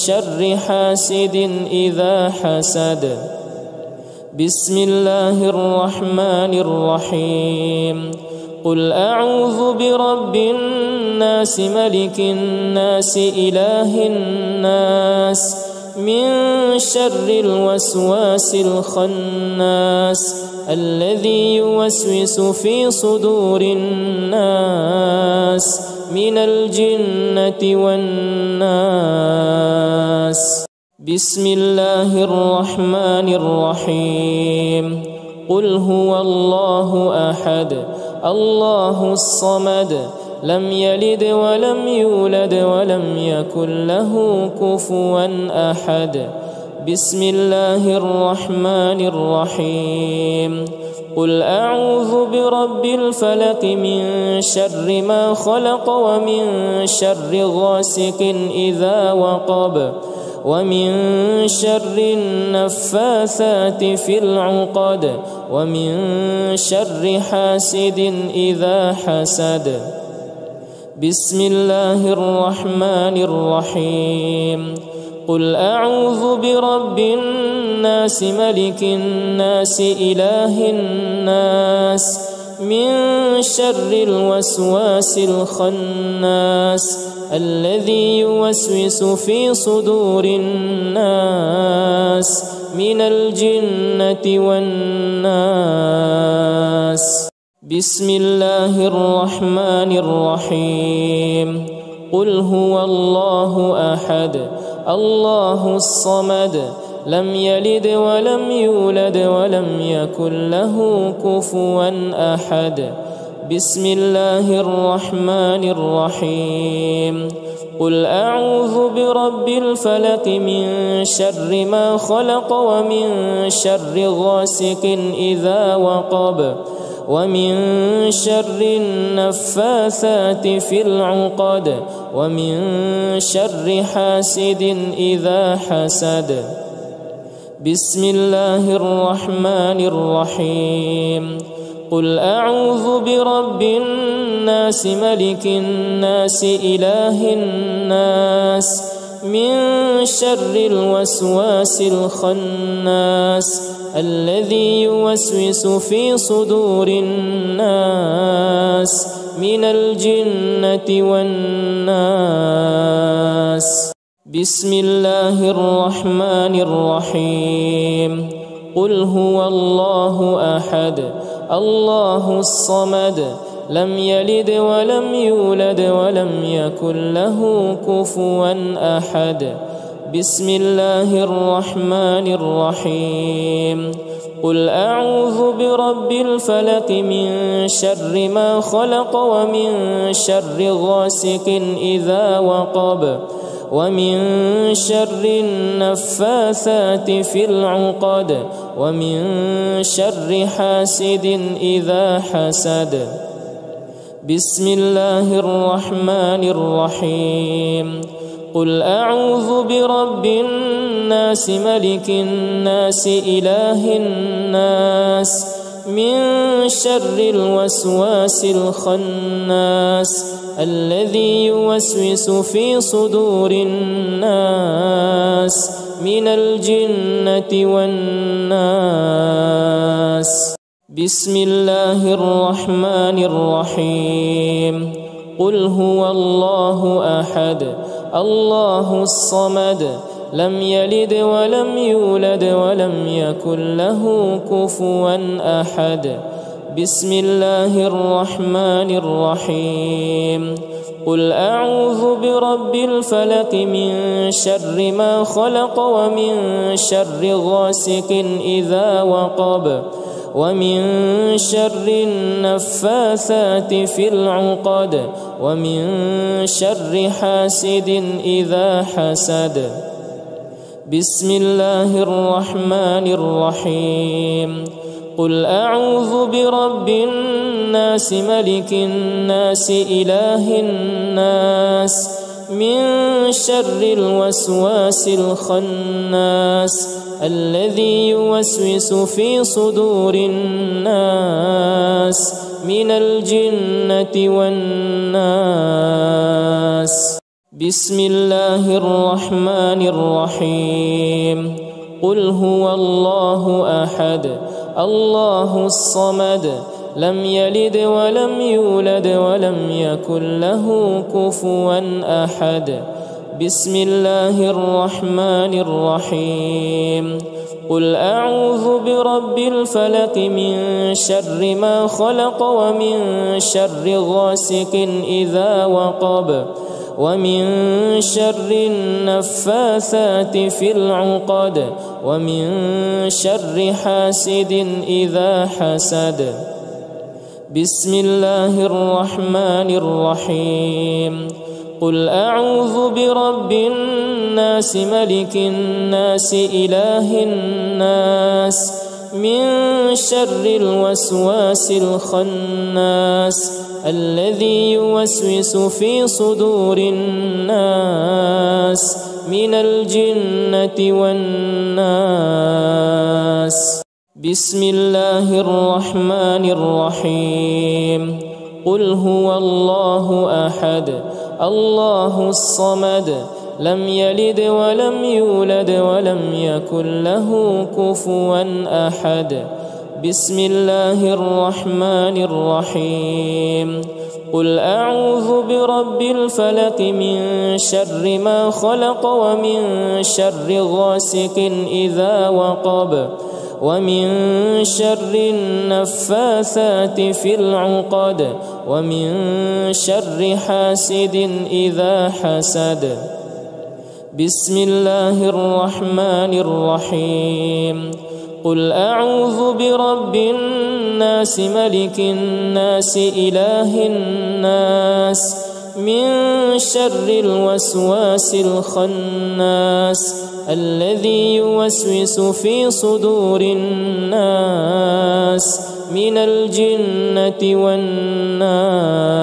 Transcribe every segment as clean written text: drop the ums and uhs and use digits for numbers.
شر حاسد إذا حسد. بسم الله الرحمن الرحيم. قل أعوذ برب الناس ملك الناس إله الناس من شر الوسواس الخناس الذي يوسوس في صدور الناس من الجنة والناس. بسم الله الرحمن الرحيم. قل هو الله أحد الله الصمد لم يلد ولم يولد ولم يكن له كفوا أحد. بسم الله الرحمن الرحيم. قل أعوذ برب الفلق من شر ما خلق ومن شر غاسق إذا وقب ومن شر النفاثات في العقد ومن شر حاسد إذا حسد. بسم الله الرحمن الرحيم. قل أعوذ برب الناس ملك الناس إله الناس من شر الوسواس الخناس الذي يوسوس في صدور الناس من الجنة والناس. بسم الله الرحمن الرحيم. قل هو الله أحد الله الصمد لم يلد ولم يولد ولم يكن له كفوا أحد. بسم الله الرحمن الرحيم. قل أعوذ برب الفلق من شر ما خلق ومن شر غاسق إذا وقب ومن شر النفاثات في العقد ومن شر حاسد إذا حسد. بسم الله الرحمن الرحيم. قل أعوذ برب الناس ملك الناس إله الناس من شر الوسواس الخناس الذي يوسوس في صدور الناس من الجنة والناس. بسم الله الرحمن الرحيم. قل هو الله أحد الله الصمد لم يلد ولم يولد ولم يكن له كفوا أحد. بسم الله الرحمن الرحيم. قل أعوذ برب الفلق من شر ما خلق ومن شر غاسق إذا وقب ومن شر النفاثات في العقد ومن شر حاسد إذا حسد. بسم الله الرحمن الرحيم. قل أعوذ برب الناس ملك الناس إله الناس من شر الوسواس الخناس الذي يوسوس في صدور الناس من الجنة والناس. بسم الله الرحمن الرحيم. قل هو الله أحد الله الصمد لم يلد ولم يولد ولم يكن له كفوا أحد. بسم الله الرحمن الرحيم. قل أعوذ برب الفلق من شر ما خلق ومن شر غاسق إذا وقب ومن شر النفاثات في العقد ومن شر حاسد إذا حسد. بسم الله الرحمن الرحيم. قل أعوذ برب الناس ملك الناس إله الناس من شر الوسواس الخناس الذي يوسوس في صدور الناس من الجنة والناس. بسم الله الرحمن الرحيم قل هو الله أحد الله الصمد لم يلد ولم يولد ولم يكن له كفوا أحد بسم الله الرحمن الرحيم قل أعوذ برب الفلق من شر ما خلق ومن شر غاسق إذا وقب ومن شر النفاثات في العقد ومن شر حاسد إذا حسد بسم الله الرحمن الرحيم قل أعوذ برب الناس ملك الناس إله الناس من شر الوسواس الخناس الذي يوسوس في صدور الناس من الجنة والناس بسم الله الرحمن الرحيم قل هو الله أحد الله الصمد لم يلد ولم يولد ولم يكن له كفوا أحد بسم الله الرحمن الرحيم قل أعوذ برب الفلق من شر ما خلق ومن شر غاسق إذا وقب ومن شر النفاثات في العقد ومن شر حاسد إذا حسد بسم الله الرحمن الرحيم قل أعوذ برب الناس ملك الناس إله الناس من شر الوسواس الخناس الذي يوسوس في صدور الناس من الجنة والناس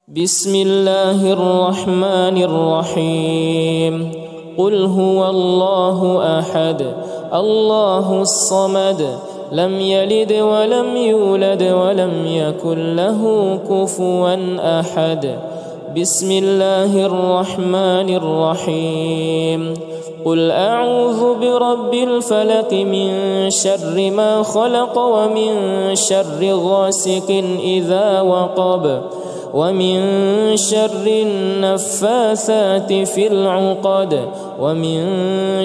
بسم الله الرحمن الرحيم قل هو الله أحد الله الصمد لم يلد ولم يولد ولم يكن له كفوا أحد بسم الله الرحمن الرحيم قل أعوذ برب الفلق من شر ما خلق ومن شر غاسق إذا وقب ومن شر النفاثات في العقد ومن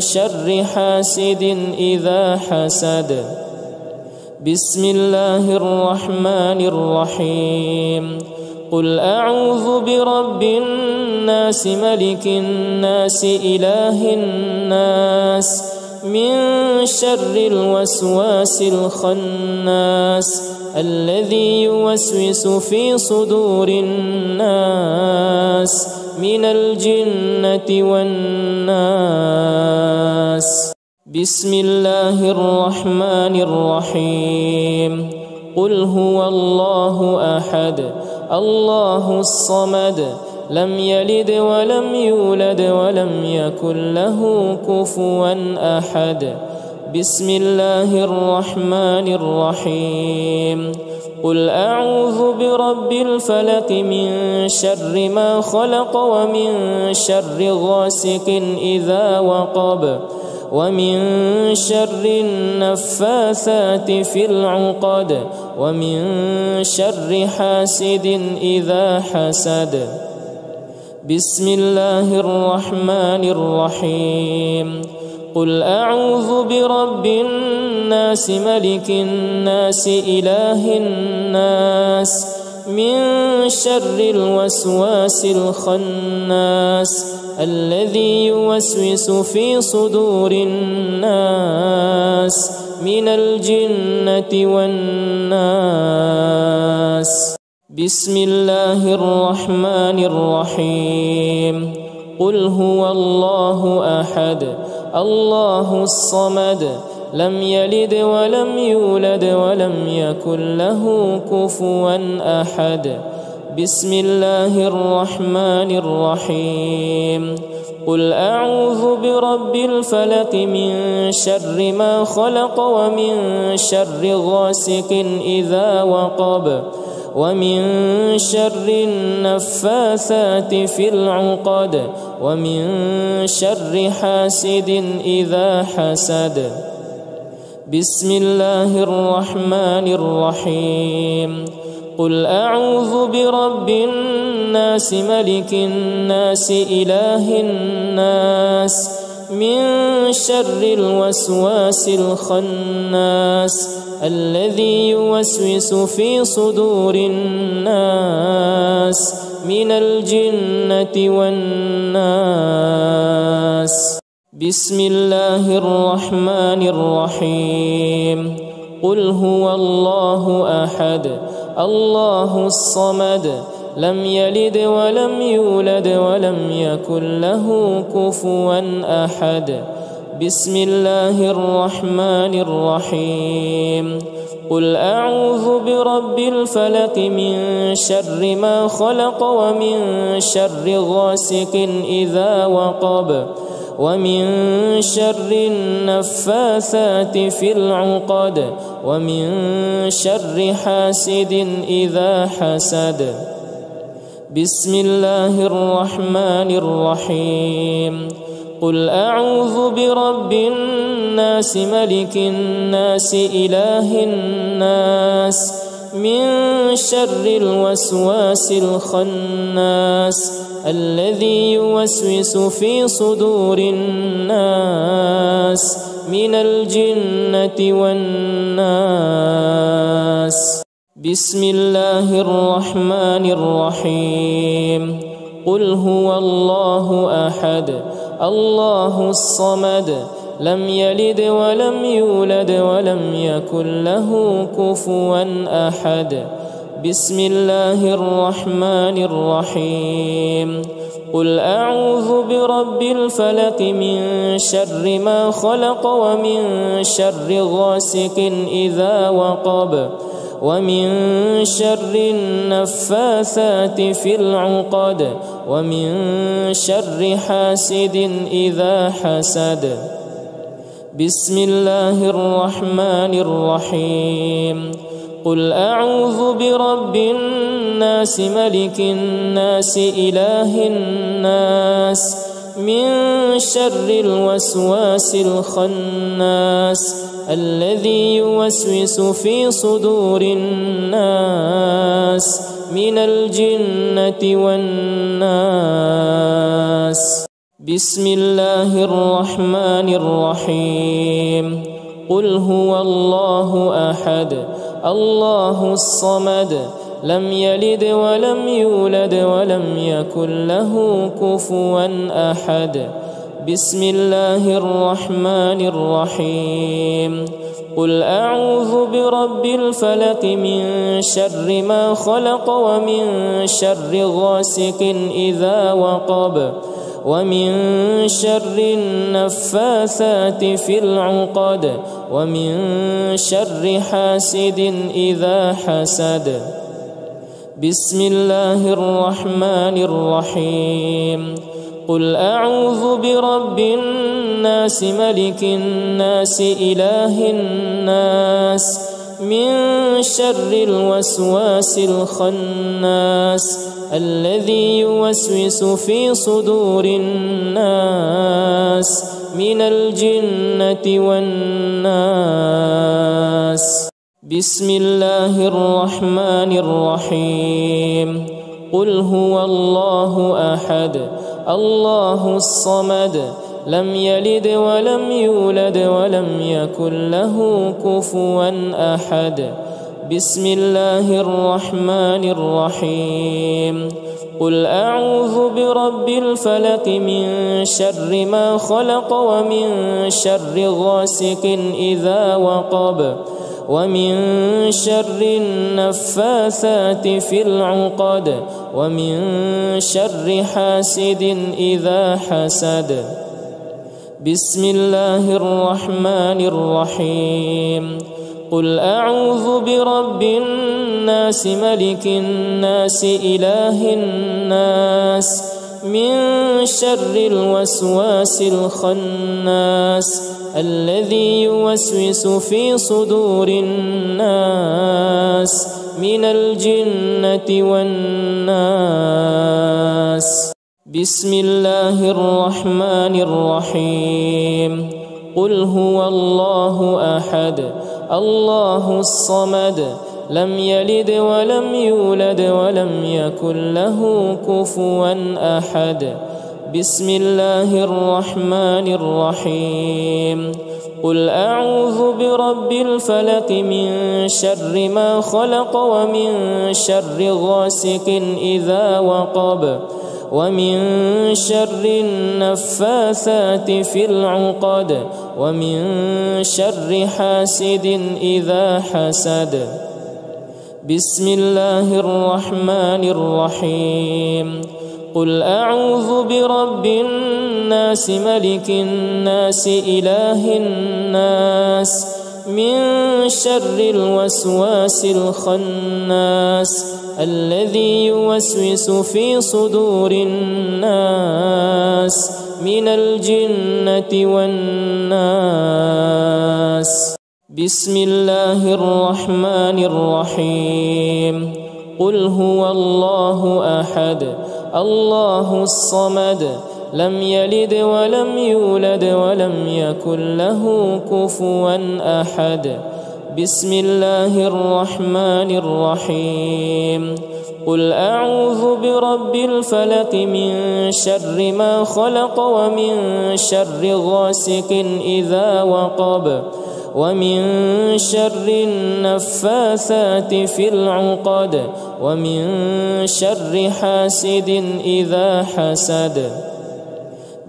شر حاسد إذا حسد بسم الله الرحمن الرحيم قل أعوذ برب الناس ملك الناس إله الناس من شر الوسواس الخناس الذي يوسوس في صدور الناس من الجنة والناس بسم الله الرحمن الرحيم قل هو الله أحد الله الصمد لم يلد ولم يولد ولم يكن له كفوا أحد بسم الله الرحمن الرحيم قل أعوذ برب الفلق من شر ما خلق ومن شر غاسق إذا وقب ومن شر النفاثات في العقد ومن شر حاسد إذا حسد بسم الله الرحمن الرحيم قل أعوذ برب الناس ملك الناس إله الناس من شر الوسواس الخناس الذي يوسوس في صدور الناس من الجنة والناس بسم الله الرحمن الرحيم قل هو الله أحد الله الصمد لم يلد ولم يولد ولم يكن له كفوا أحد بسم الله الرحمن الرحيم قل أعوذ برب الفلق من شر ما خلق ومن شر غاسق إذا وقب ومن شر النفاثات في العقد ومن شر حاسد إذا حسد. بسم الله الرحمن الرحيم. قل أعوذ برب الناس ملك الناس إله الناس من شر الوسواس الخناس الذي يوسوس في صدور الناس من الجنة والناس. بسم الله الرحمن الرحيم. قل هو الله أحد الله الصمد لم يلد ولم يولد ولم يكن له كفوا أحد. بسم الله الرحمن الرحيم. قل أعوذ برب الفلق من شر ما خلق ومن شر غاسق إذا وقب ومن شر النفاثات في العقد ومن شر حاسد إذا حسد. بسم الله الرحمن الرحيم. قل أعوذ برب الناس ملك الناس إله الناس من شر الوسواس الخناس الذي يوسوس في صدور الناس من الجنة والناس. بسم الله الرحمن الرحيم. قل هو الله أحد الله الصمد لم يلد ولم يولد ولم يكن له كفوا أحد. بسم الله الرحمن الرحيم. قل أعوذ برب الفلق من شر ما خلق ومن شر غاسق إذا وقب ومن شر النفاثات في العقد ومن شر حاسد إذا حسد. بسم الله الرحمن الرحيم. قل أعوذ برب الناس ملك الناس إله الناس من شر الوسواس الخناس الذي يوسوس في صدور الناس من الجنة والناس. بسم الله الرحمن الرحيم. قل هو الله أحد الله الصمد لم يلد ولم يولد ولم يكن له كفوا أحد. بسم الله الرحمن الرحيم. قل أعوذ برب الفلق من شر ما خلق ومن شر غاسق إذا وقب ومن شر النفاثات في العقد ومن شر حاسد إذا حسد. بسم الله الرحمن الرحيم. قل أعوذ برب الناس ملك الناس إله الناس من شر الوسواس الخناس الذي يوسوس في صدور الناس من الجنة والناس. بسم الله الرحمن الرحيم. قل هو الله أحد الله الصمد لم يلد ولم يولد ولم يكن له كفوا أحد. بسم الله الرحمن الرحيم. قل أعوذ برب الفلق من شر ما خلق ومن شر غاسق إذا وقب ومن شر النفاثات في العقد ومن شر حاسد إذا حسد. بسم الله الرحمن الرحيم. قل أعوذ برب الناس ملك الناس إله الناس من شر الوسواس الخناس الذي يوسوس في صدور الناس من الجنة والناس. بسم الله الرحمن الرحيم. قل هو الله أحد الله الصمد لم يلد ولم يولد ولم يكن له كفوا أحد. بسم الله الرحمن الرحيم. قل أعوذ برب الفلق من شر ما خلق ومن شر غاسق إذا وقب ومن شر النفاثات في العقد ومن شر حاسد إذا حسد. بسم الله الرحمن الرحيم. قل أعوذ برب الناس ملك الناس إله الناس من شر الوسواس الخناس الذي يوسوس في صدور الناس من الجنة والناس. بسم الله الرحمن الرحيم. قل هو الله أحد الله الصمد لم يلد ولم يولد ولم يكن له كفوا أحد. بسم الله الرحمن الرحيم. قل أعوذ برب الفلق من شر ما خلق ومن شر غاسق إذا وقب ومن شر النفاثات في العقد ومن شر حاسد إذا حسد.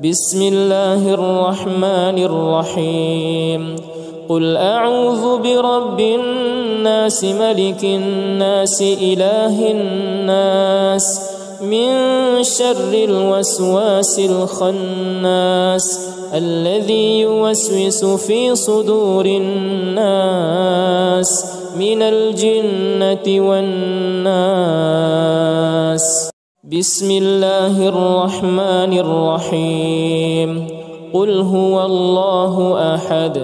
بسم الله الرحمن الرحيم. قل أعوذ برب الناس ملك الناس إله الناس من شر الوسواس الخناس الذي يوسوس في صدور الناس من الجنة والناس. بسم الله الرحمن الرحيم. قل هو الله أحد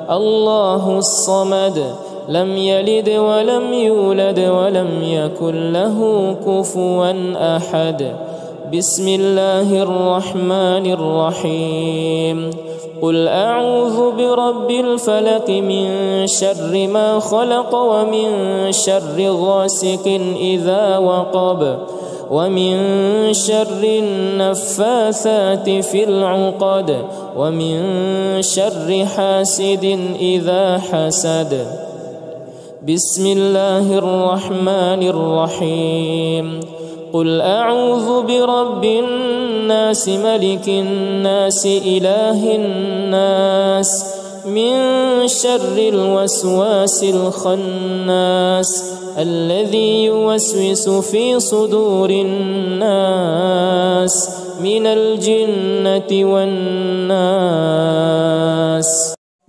الله الصمد لم يلد ولم يولد ولم يكن له كفوا أحد. بسم الله الرحمن الرحيم. قل أعوذ برب الفلق من شر ما خلق ومن شر غاسق إذا وقب ومن شر النفاثات في العقد ومن شر حاسد إذا حسد. بسم الله الرحمن الرحيم. قل أعوذ برب الناس ملك الناس إله الناس من شر الوسواس الخناس الذي يوسوس في صدور الناس من الجنة والناس.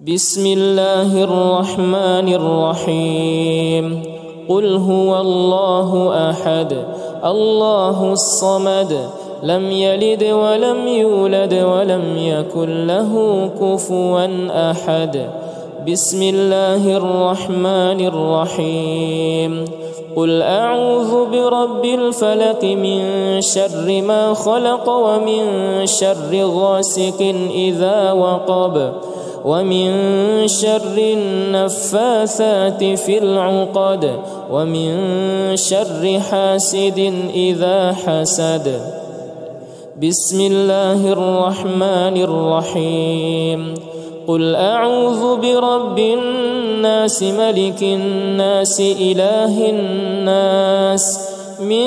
بسم الله الرحمن الرحيم. قل هو الله أحد الله الصمد لم يلد ولم يولد ولم يكن له كفوا أحد. بسم الله الرحمن الرحيم. قل أعوذ برب الفلق من شر ما خلق ومن شر غاسق إذا وقب ومن شر النفاثات في العقد ومن شر حاسد إذا حسد. بسم الله الرحمن الرحيم. قل أعوذ برب الناس ملك الناس إله الناس من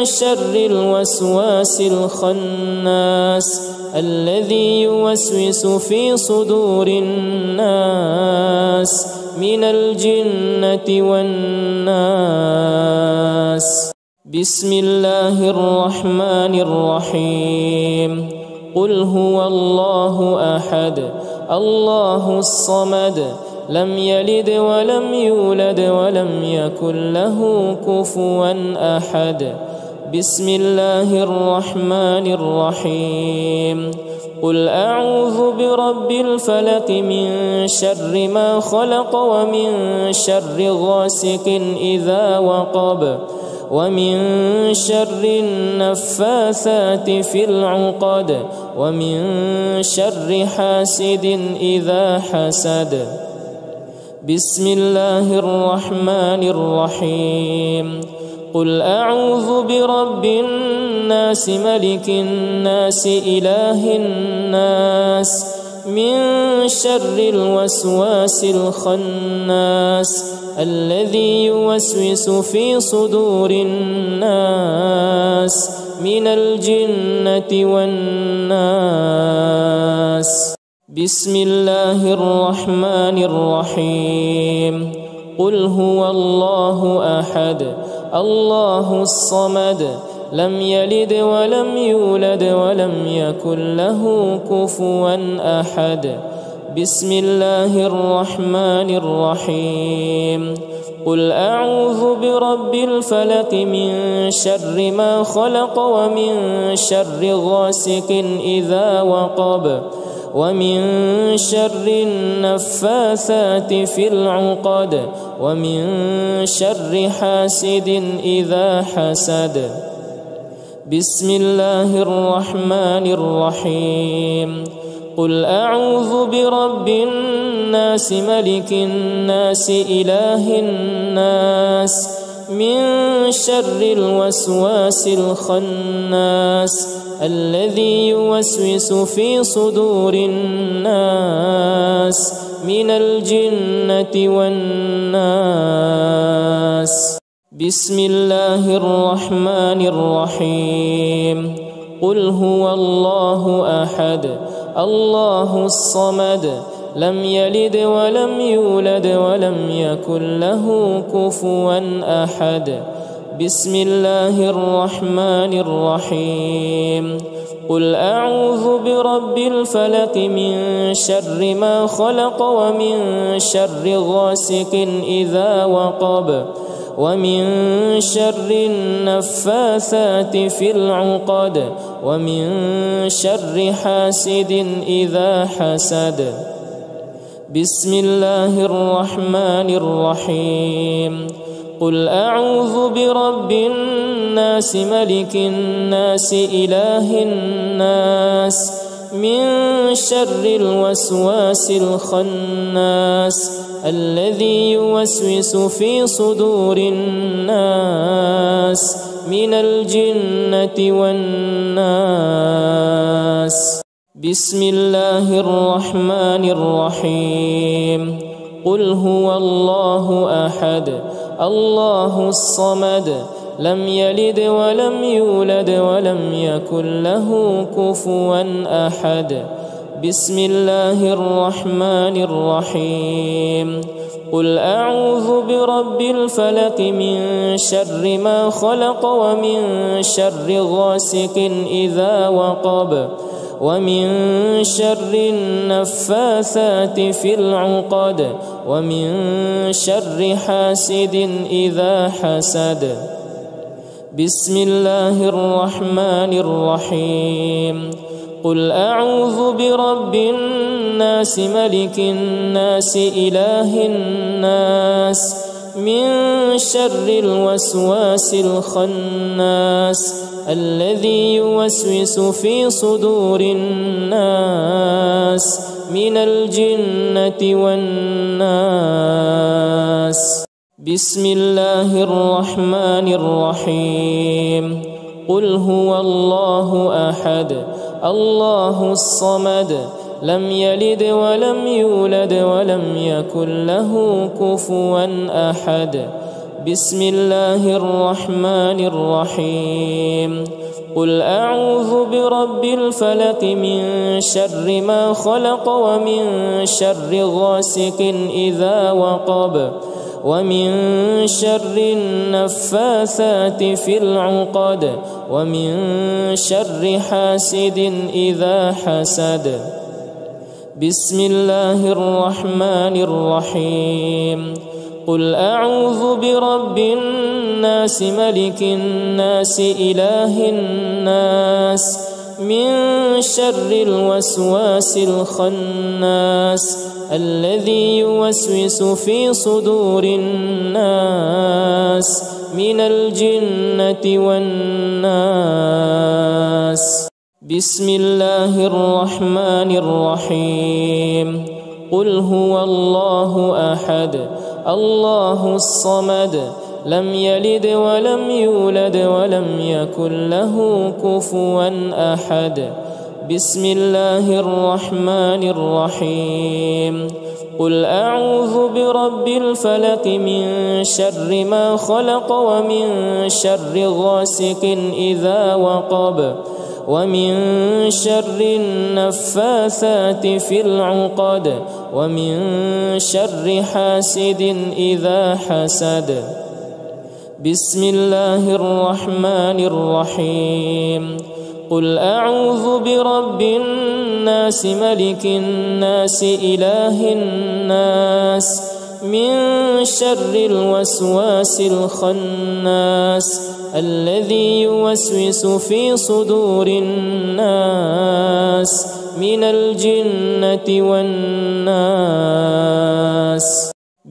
شر الوسواس الخناس الذي يوسوس في صدور الناس من الجنة والناس. بسم الله الرحمن الرحيم. قل هو الله أحد الله الصمد لم يلد ولم يولد ولم يكن له كفوا أحد. بسم الله الرحمن الرحيم. قل أعوذ برب الفلق من شر ما خلق ومن شر غاسق إذا وقب ومن شر النفاثات في العقد ومن شر حاسد إذا حسد. بسم الله الرحمن الرحيم. قل أعوذ برب الناس ملك الناس إله الناس من شر الوسواس الخناس الذي يوسوس في صدور الناس من الجنة والناس. بسم الله الرحمن الرحيم. قل هو الله أحد الله الصمد لم يلد ولم يولد ولم يكن له كفوا أحد. بسم الله الرحمن الرحيم. قل أعوذ برب الفلق من شر ما خلق ومن شر غاسق إذا وقب ومن شر النفاثات في العقد ومن شر حاسد إذا حسد. بسم الله الرحمن الرحيم. قل أعوذ برب الناس ملك الناس إله الناس من شر الوسواس الخناس الذي يوسوس في صدور الناس من الجنة والناس. بسم الله الرحمن الرحيم. قل هو الله أحد الله الصمد لم يلد ولم يولد ولم يكن له كفوا أحد. بسم الله الرحمن الرحيم. قل أعوذ برب الفلق من شر ما خلق ومن شر غاسق إذا وقب ومن شر النفاثات في العقد ومن شر حاسد إذا حسد. بسم الله الرحمن الرحيم. قل أعوذ برب الناس ملك الناس إله الناس من شر الوسواس الخناس الذي يوسوس في صدور الناس من الجنة والناس. بسم الله الرحمن الرحيم. قل هو الله أحد الله الصمد لم يلد ولم يولد ولم يكن له كفوا أحد. بسم الله الرحمن الرحيم. قل أعوذ برب الفلق من شر ما خلق ومن شر غاسق إذا وقب ومن شر النفاثات في العقد ومن شر حاسد إذا حسد. بسم الله الرحمن الرحيم. قل أعوذ برب الناس ملك الناس إله الناس من شر الوسواس الخناس الذي يوسوس في صدور الناس من الجنة والناس. بسم الله الرحمن الرحيم. قل هو الله أحد الله الصمد لم يلد ولم يولد ولم يكن له كفوا أحد. بسم الله الرحمن الرحيم. قل أعوذ برب الفلق من شر ما خلق ومن شر غاسق إذا وقب ومن شر النفاثات في العقد ومن شر حاسد إذا حسد. بسم الله الرحمن الرحيم. قل أعوذ برب الناس ملك الناس إله الناس من شر الوسواس الخناس الذي يوسوس في صدور الناس من الجنة والناس. بسم الله الرحمن الرحيم. قل هو الله أحد الله الصمد لم يلد ولم يولد ولم يكن له كفوا أحد. بسم الله الرحمن الرحيم. قل أعوذ برب الفلق من شر ما خلق ومن شر غاسق إذا وقب ومن شر النفاثات في العقد ومن شر حاسد إذا حسد. بسم الله الرحمن الرحيم. قل أعوذ برب الناس ملك الناس إله الناس من شر الوسواس الخناس الذي يوسوس في صدور الناس من الجنة والناس.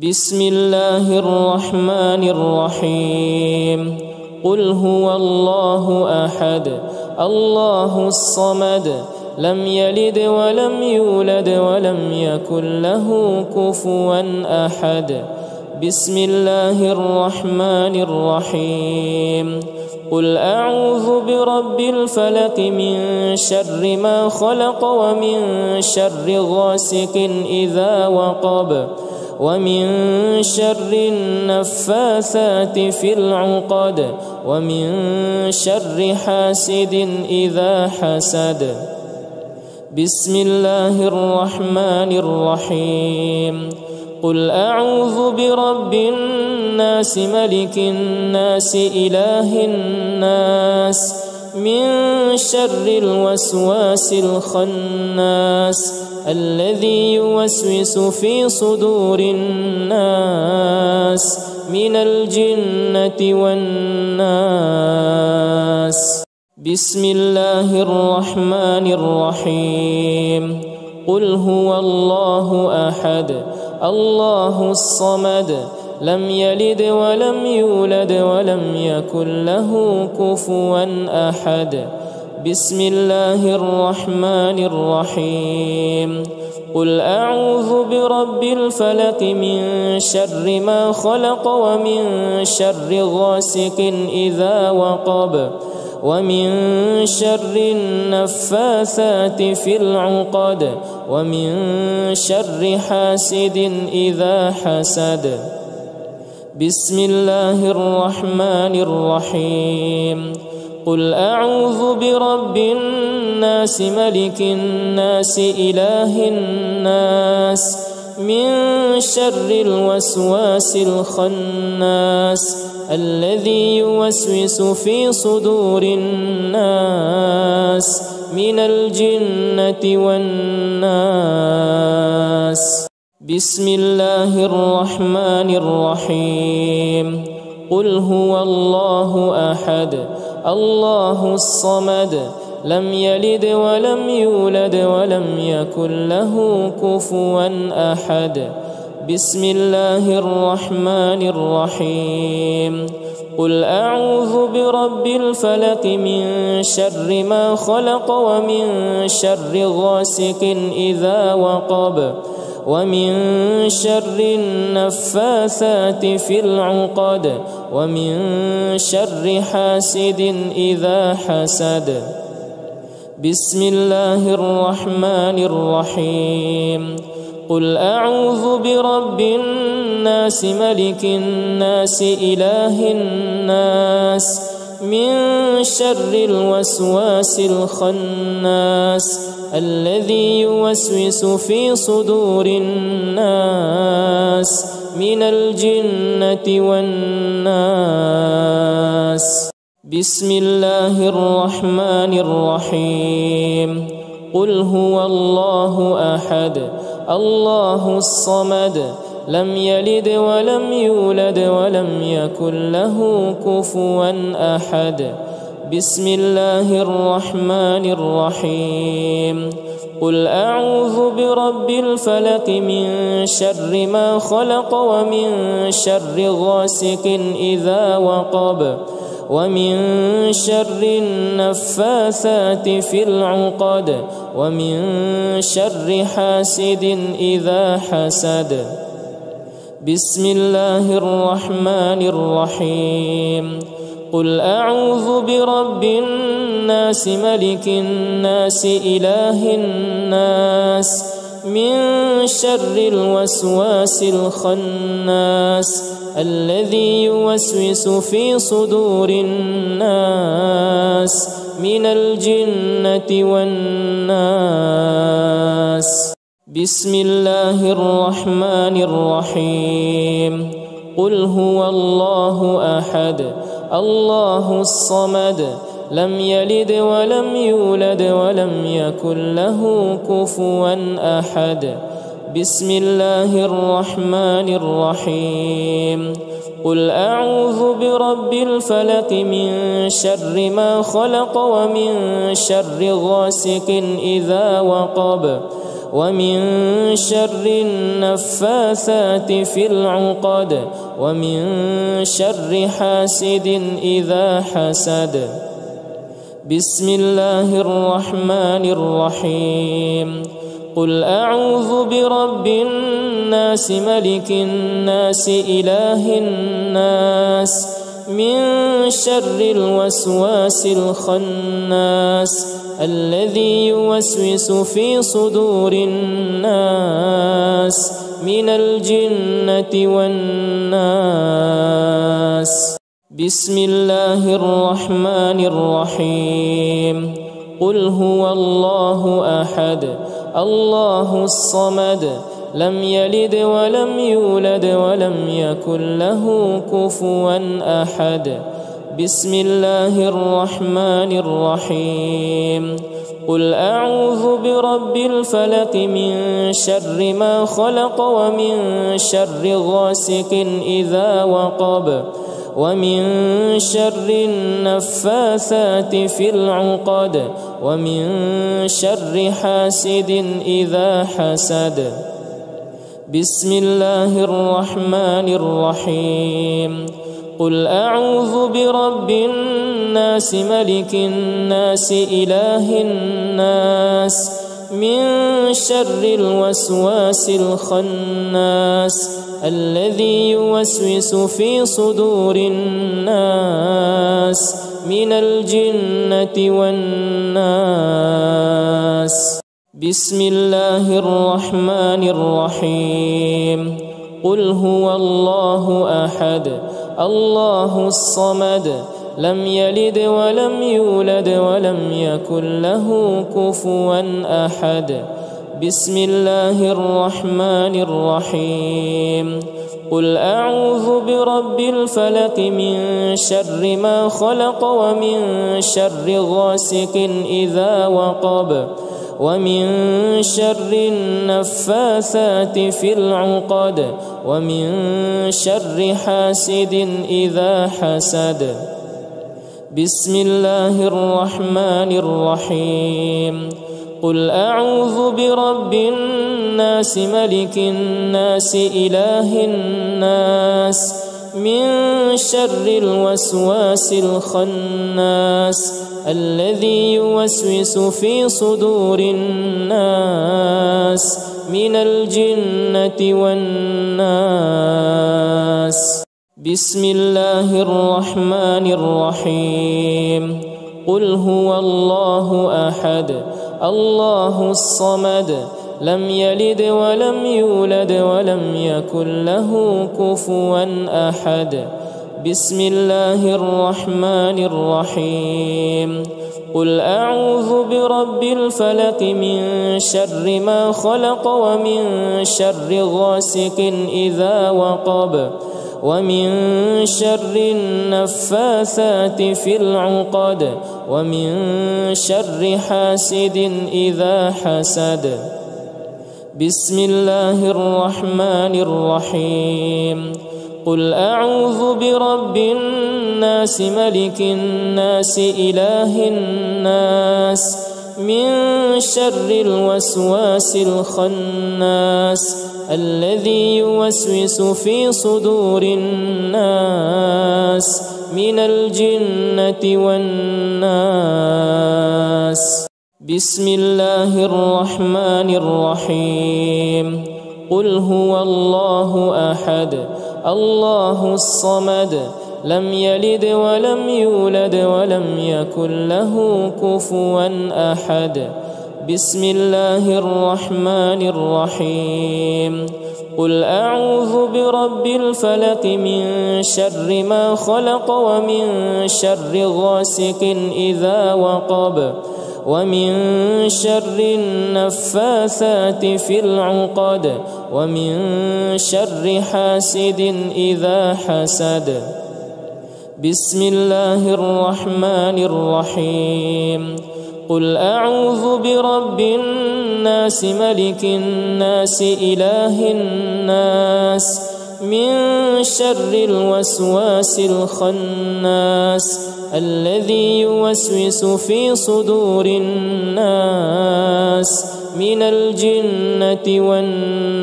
بسم الله الرحمن الرحيم. قل هو الله أحد الله الصمد لم يلد ولم يولد ولم يكن له كفوا أحد. بسم الله الرحمن الرحيم. قل أعوذ برب الفلق من شر ما خلق ومن شر غاسق إذا وقب ومن شر النفاثات في العقد ومن شر حاسد إذا حسد. بسم الله الرحمن الرحيم. قل أعوذ برب الناس ملك الناس إله الناس من شر الوسواس الخناس الذي يوسوس في صدور الناس من الجنة والناس. بسم الله الرحمن الرحيم. قل هو الله أحد الله الصمد لم يلد ولم يولد ولم يكن له كفوا أحد. بسم الله الرحمن الرحيم. قل أعوذ برب الفلق من شر ما خلق ومن شر غاسق إذا وقب ومن شر النفاثات في العقد ومن شر حاسد إذا حسد. بسم الله الرحمن الرحيم. قل أعوذ برب الناس ملك الناس إله الناس من شر الوسواس الخناس الذي يوسوس في صدور الناس من الجنة والناس. بسم الله الرحمن الرحيم. قل هو الله أحد الله الصمد لم يلد ولم يولد ولم يكن له كفوا أحد. بسم الله الرحمن الرحيم. قل أعوذ برب الفلق من شر ما خلق ومن شر غاسق إذا وقب ومن شر النفاثات في العقد ومن شر حاسد إذا حسد. بسم الله الرحمن الرحيم. قل أعوذ برب الناس ملك الناس إله الناس من شر الوسواس الخناس الذي يوسوس في صدور الناس من الجنة والناس. بسم الله الرحمن الرحيم. قل هو الله أحد الله الصمد لم يلد ولم يولد ولم يكن له كفوا أحد. بسم الله الرحمن الرحيم قل أعوذ برب الفلق من شر ما خلق ومن شر غاسق إذا وقب ومن شر النفاثات في العقد ومن شر حاسد إذا حسد بسم الله الرحمن الرحيم قل أعوذ برب الناس ملك الناس إله الناس من شر الوسواس الخناس الذي يوسوس في صدور الناس من الجنة والناس بسم الله الرحمن الرحيم قل هو الله أحد الله الصمد لم يلد ولم يولد ولم يكن له كفوا أحد بسم الله الرحمن الرحيم قل أعوذ برب الفلق من شر ما خلق ومن شر غاسق إذا وقب ومن شر النفاثات في العقد ومن شر حاسد إذا حسد بسم الله الرحمن الرحيم قل أعوذ برب الناس ملك الناس إله الناس من شر الوسواس الخناس الذي يوسوس في صدور الناس من الجنة والناس بسم الله الرحمن الرحيم قل هو الله أحد الله الصمد لم يلد ولم يولد ولم يكن له كفوا أحد بسم الله الرحمن الرحيم قل أعوذ برب الفلق من شر ما خلق ومن شر غاسق إذا وقب ومن شر النفاثات في العقد ومن شر حاسد إذا حسد بسم الله الرحمن الرحيم قل أعوذ برب الناس ملك الناس إله الناس من شر الوسواس الخناس الذي يوسوس في صدور الناس من الجنة والناس بسم الله الرحمن الرحيم قل هو الله أحد الله الصمد لم يلد ولم يولد ولم يكن له كفوا أحد بسم الله الرحمن الرحيم قل أعوذ برب الفلق من شر ما خلق ومن شر غاسق إذا وقب ومن شر النفاثات في العقد ومن شر حاسد إذا حسد بسم الله الرحمن الرحيم قل أعوذ برب الناس ملك الناس إله الناس من شر الوسواس الخناس الذي يوسوس في صدور الناس من الجنة والناس بسم الله الرحمن الرحيم قل هو الله أحد الله الصمد لم يلد ولم يولد ولم يكن له كفوا أحد بسم الله الرحمن الرحيم قل أعوذ برب الفلق من شر ما خلق ومن شر غاسق إذا وقب ومن شر النفاثات في العقد ومن شر حاسد إذا حسد بسم الله الرحمن الرحيم قل أعوذ برب الناس ملك الناس إله الناس من شر الوسواس الخناس الذي يوسوس في صدور الناس من الجنة والناس. بسم الله الرحمن الرحيم. قل هو الله أحد الله الصمد لم يلد ولم يولد ولم يكن له كفوا أحد. بسم الله الرحمن الرحيم. قل أعوذ برب الفلق من شر ما خلق ومن شر غاسق إذا وقب ومن شر النفاثات في العقد ومن شر حاسد إذا حسد. بسم الله الرحمن الرحيم. قل أعوذ برب الناس ملك الناس إله الناس من شر الوسواس الخناس الذي يوسوس في صدور الناس من الجنة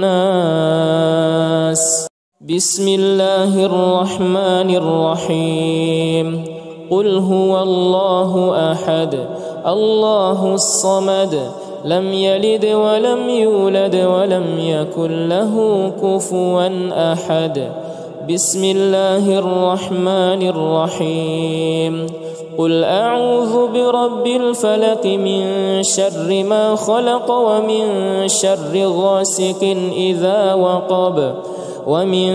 والناس. بسم الله الرحمن الرحيم. قل هو الله أحد الله الصمد لم يلد ولم يولد ولم يكن له كفوا أحد. بسم الله الرحمن الرحيم. قل أعوذ برب الفلق من شر ما خلق ومن شر غاسق إذا وقب ومن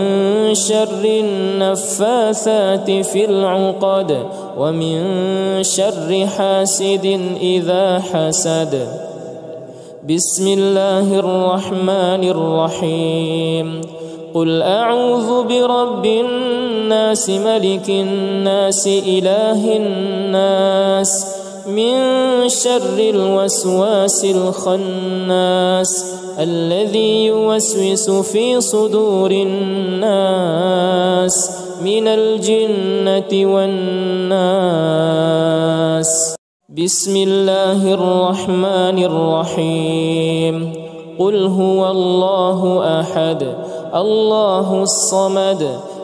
شر النفاثات في العقد ومن شر حاسد إذا حسد. بسم الله الرحمن الرحيم. قل أعوذ برب الناس ملك الناس إله الناس من شر الوسواس الخناس الذي يوسوس في صدور الناس من الجنة والناس. بسم الله الرحمن الرحيم. قل هو الله أحد الله الصمد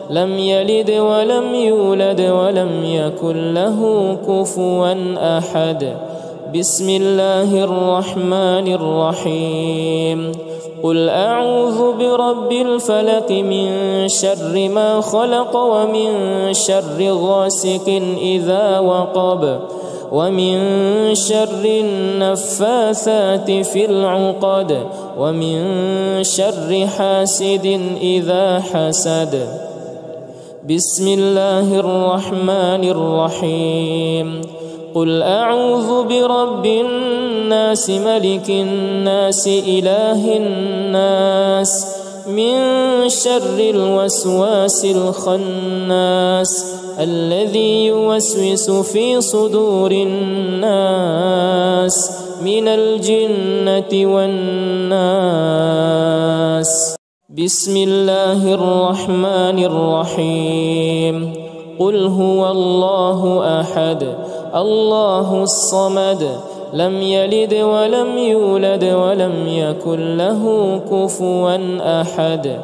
لم يلد ولم يولد ولم يكن له كفوا أحد. بسم الله الرحمن الرحيم. قل أعوذ برب الفلق من شر ما خلق ومن شر غاسق إذا وقب ومن شر النفاثات في العقد ومن شر حاسد إذا حسد. بسم الله الرحمن الرحيم. قل أعوذ برب الناس ملك الناس إله الناس من شر الوسواس الخناس الذي يوسوس في صدور الناس من الجنة والناس. بسم الله الرحمن الرحيم. قل هو الله أحد الله الصمد لم يلد ولم يولد ولم يكن له كفوا أحد.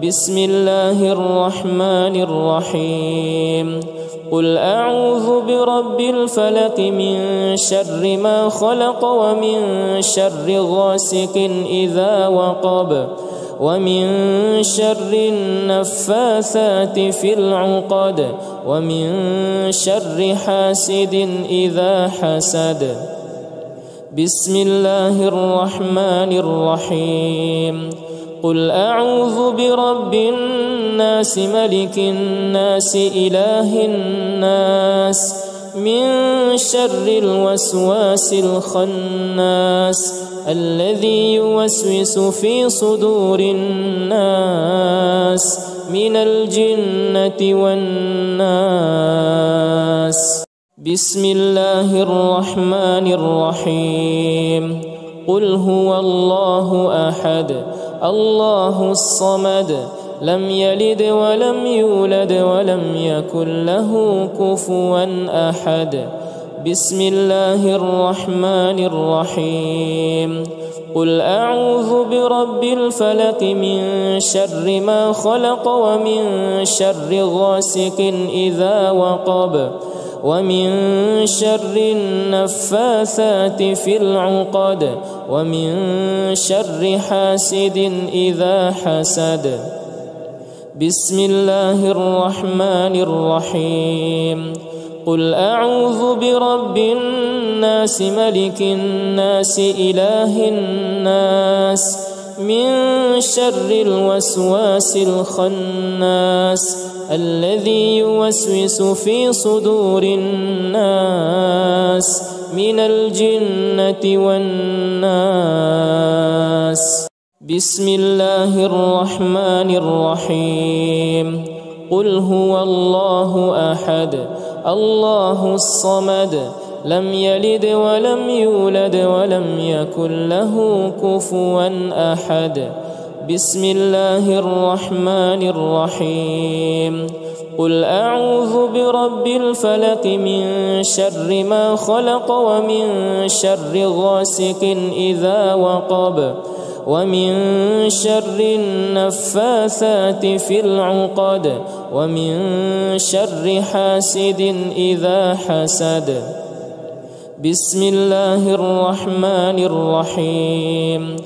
بسم الله الرحمن الرحيم. قل أعوذ برب الفلق من شر ما خلق ومن شر غاسق إذا وقب ومن شر النفاثات في العقد ومن شر حاسد إذا حسد. بسم الله الرحمن الرحيم. قل أعوذ برب الناس ملك الناس إله الناس من شر الوسواس الخناس الذي يوسوس في صدور الناس من الجنة والناس. بسم الله الرحمن الرحيم. قل هو الله أحد الله الصمد لم يلد ولم يولد ولم يكن له كفوا أحد. بسم الله الرحمن الرحيم. قل أعوذ برب الفلق من شر ما خلق ومن شر غاسق إذا وقب ومن شر النفاثات في العقد ومن شر حاسد إذا حسد. بسم الله الرحمن الرحيم. قل أعوذ برب الناس ملك الناس إله الناس من شر الوسواس الخناس الذي يوسوس في صدور الناس من الجنة والناس. بسم الله الرحمن الرحيم. قل هو الله أحد الله الصمد لم يلد ولم يولد ولم يكن له كفوا أحد. بسم الله الرحمن الرحيم. قل أعوذ برب الفلق من شر ما خلق ومن شر غاسق إذا وقب ومن شر النفاثات في العقد ومن شر حاسد إذا حسد. بسم الله الرحمن الرحيم.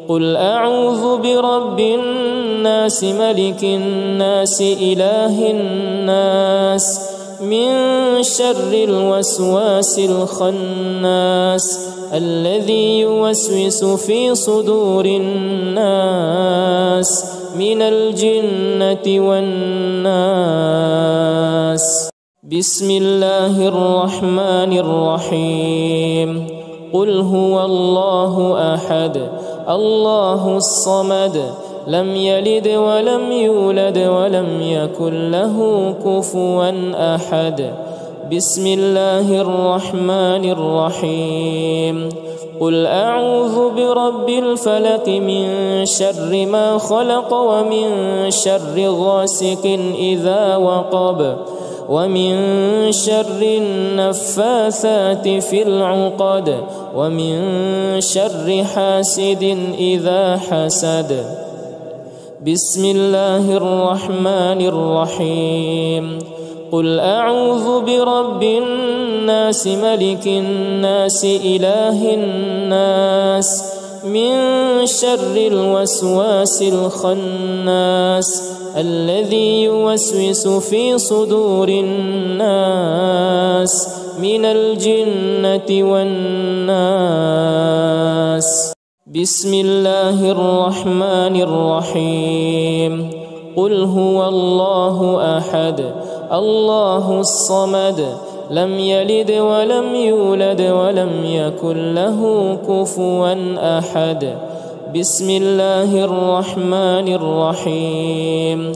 قل أعوذ برب الناس ملك الناس إله الناس من شر الوسواس الخناس الذي يوسوس في صدور الناس من الجنة والناس. بسم الله الرحمن الرحيم. قل هو الله أحد الله الصمد لم يلد ولم يولد ولم يكن له كفوا أحد. بسم الله الرحمن الرحيم. قل أعوذ برب الفلق من شر ما خلق ومن شر غاسق إذا وقب ومن شر النفاثات في العقد ومن شر حاسد إذا حسد. بسم الله الرحمن الرحيم. قل أعوذ برب الناس ملك الناس إله الناس من شر الوسواس الخناس الذي يوسوس في صدور الناس من الجنة والناس. بسم الله الرحمن الرحيم. قل هو الله أحد الله الصمد لم يلد ولم يولد ولم يكن له كفوا أحد. بسم الله الرحمن الرحيم.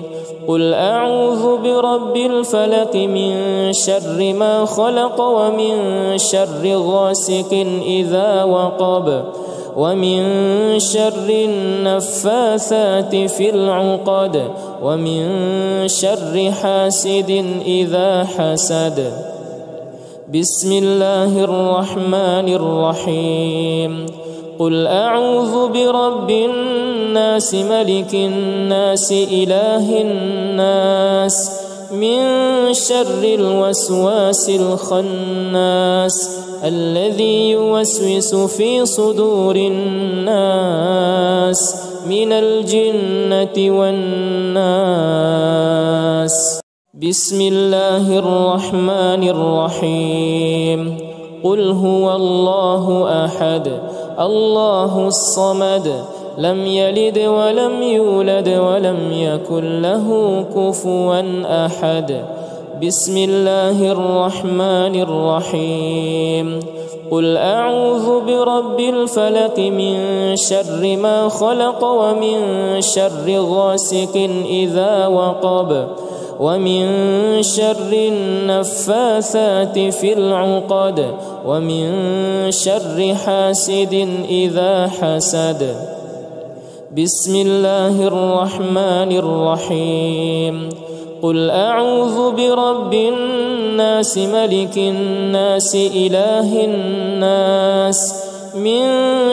قل أعوذ برب الفلق من شر ما خلق ومن شر غاسق إذا وقب ومن شر النفاثات في العقد ومن شر حاسد إذا حسد. بسم الله الرحمن الرحيم. قل أعوذ برب الناس ملك الناس إله الناس من شر الوسواس الخناس الذي يوسوس في صدور الناس من الجنة والناس. بسم الله الرحمن الرحيم. قل هو الله أحد الله الصمد لم يلد ولم يولد ولم يكن له كفوا أحد. بسم الله الرحمن الرحيم. قل أعوذ برب الفلق من شر ما خلق ومن شر غاسق إذا وقب ومن شر النفاثات في العقد ومن شر حاسد إذا حسد. بسم الله الرحمن الرحيم قل أعوذ برب الناس ملك الناس إله الناس من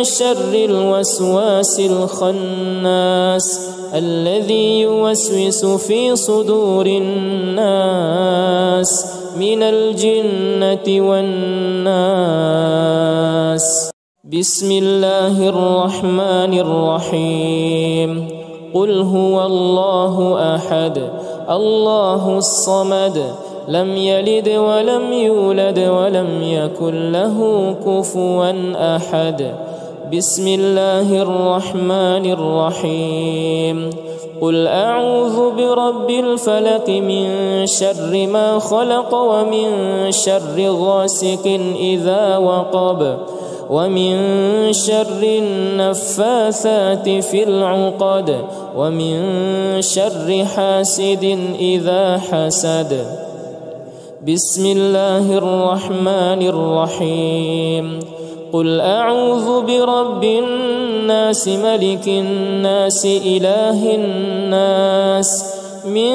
شر الوسواس الخناس الذي يوسوس في صدور الناس من الجنة والناس بسم الله الرحمن الرحيم قل هو الله أحد الله الصمد لم يلد ولم يولد ولم يكن له كفوا أحد بسم الله الرحمن الرحيم قل أعوذ برب الفلق من شر ما خلق ومن شر غاسق إذا وقب ومن شر النفاثات في العقد ومن شر حاسد إذا حسد بسم الله الرحمن الرحيم قل أعوذ برب الناس ملك الناس إله الناس من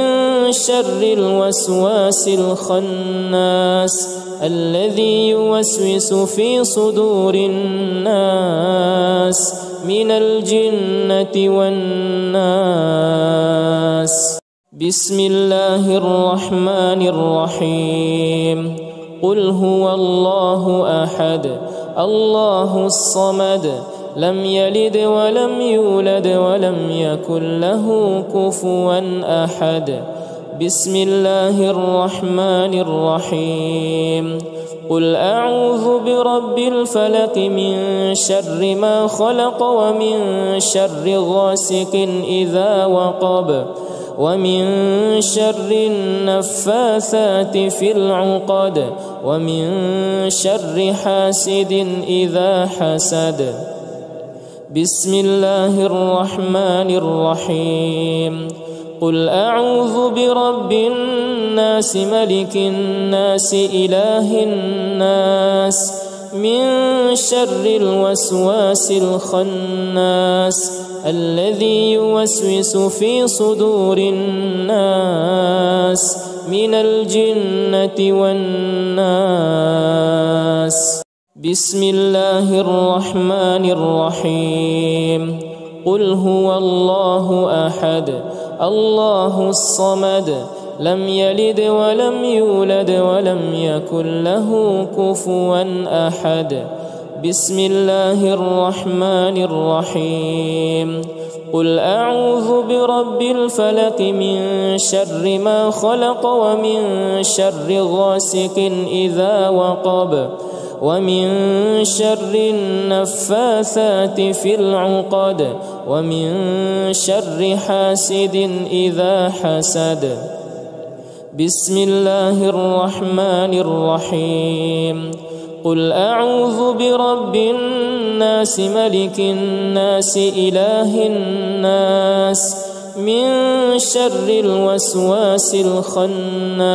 شر الوسواس الخناس الذي يوسوس في صدور الناس من الجنة والناس بسم الله الرحمن الرحيم قل هو الله أحد الله الصمد لم يلد ولم يولد ولم يكن له كفوا أحد بسم الله الرحمن الرحيم قل أعوذ برب الفلق من شر ما خلق ومن شر غاسق إذا وقب ومن شر النفاثات في العقد ومن شر حاسد إذا حسد بسم الله الرحمن الرحيم قل أعوذ برب الناس ملك الناس إله الناس من شر الوسواس الخناس الذي يوسوس في صدور الناس من الجنة والناس بسم الله الرحمن الرحيم قل هو الله أحد الله الصمد لم يلد ولم يولد ولم يكن له كفوا أحد بسم الله الرحمن الرحيم قل أعوذ برب الفلق من شر ما خلق ومن شر غاسق إذا وقب ومن شر النفاثات في العقد ومن شر حاسد إذا حسد بسم الله الرحمن الرحيم قل أعوذ برب الناس ملك الناس إله الناس من شر الوسواس الخناس